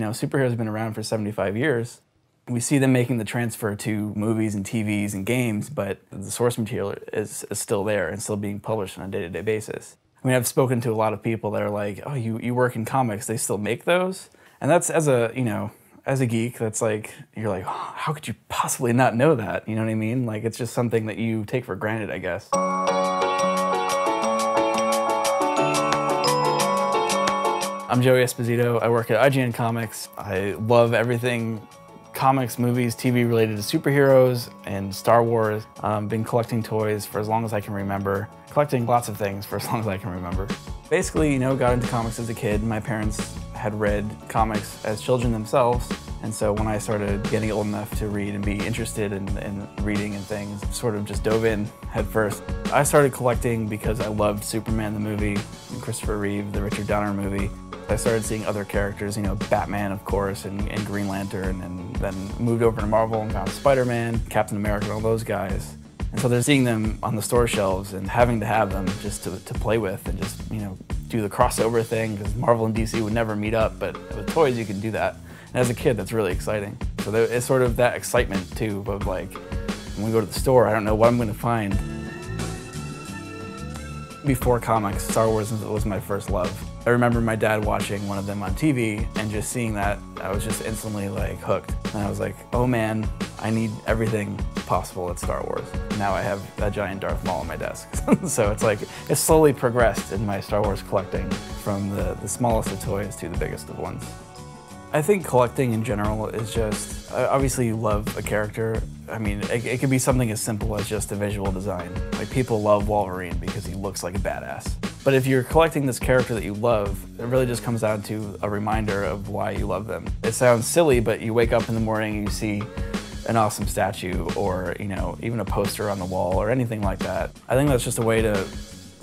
know, superheroes have been around for 75 years. We see them making the transfer to movies and TVs and games, but the source material is still there and still being published on a day-to-day basis. I mean, I've spoken to a lot of people that are like, oh, you work in comics, they still make those? And that's, as a, you know, as a geek, that's like, you're like, oh, how could you possibly not know that? You know what I mean? Like, it's just something that you take for granted, I guess. I'm Joey Esposito. I work at IGN Comics. I love everything comics, movies, TV related to superheroes and Star Wars. Been collecting toys for as long as I can remember. Collecting lots of things for as long as I can remember. Basically, you know, got into comics as a kid. My parents had read comics as children themselves. And so when I started getting old enough to read and be interested in reading and things, sort of just dove in head first. I started collecting because I loved Superman the movie, and Christopher Reeve, the Richard Donner movie. I started seeing other characters, you know, Batman, of course, and Green Lantern, and then moved over to Marvel and found Spider-Man, Captain America, and all those guys. And so they're seeing them on the store shelves and having to have them just to play with and just, you know, do the crossover thing, because Marvel and DC would never meet up, but with toys you can do that. And as a kid, that's really exciting. So it's sort of that excitement, too, of like, when we go to the store, I don't know what I'm going to find. Before comics, Star Wars was my first love. I remember my dad watching one of them on TV and just seeing that, I was just instantly like hooked. And I was like, oh man, I need everything possible at Star Wars. Now I have a giant Darth Maul on my desk. So it's like, it's slowly progressed in my Star Wars collecting from the smallest of toys to the biggest of ones. I think collecting in general is just, obviously you love a character. I mean, it could be something as simple as just a visual design. Like, people love Wolverine because he looks like a badass. But if you're collecting this character that you love, it really just comes down to a reminder of why you love them. It sounds silly, but you wake up in the morning and you see an awesome statue, or, you know, even a poster on the wall or anything like that. I think that's just a way to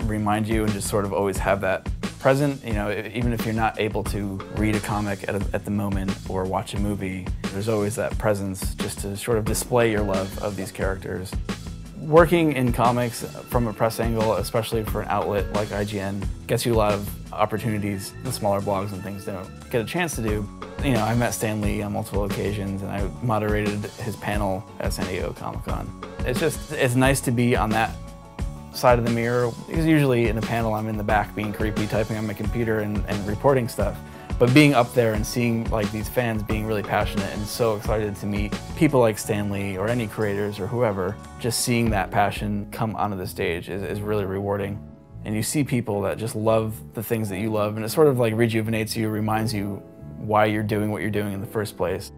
remind you and just sort of always have that present. You know, even if you're not able to read a comic at the moment or watch a movie, there's always that presence just to sort of display your love of these characters. Working in comics from a press angle, especially for an outlet like IGN, gets you a lot of opportunities the smaller blogs and things don't get a chance to do. You know, I met Stan Lee on multiple occasions and I moderated his panel at San Diego Comic-Con. It's nice to be on that side of the mirror, because usually in a panel I'm in the back being creepy, typing on my computer and reporting stuff. But being up there and seeing like these fans being really passionate and so excited to meet people like Stan Lee or any creators or whoever, just seeing that passion come onto the stage is really rewarding. And you see people that just love the things that you love, and it sort of like rejuvenates you, reminds you why you're doing what you're doing in the first place.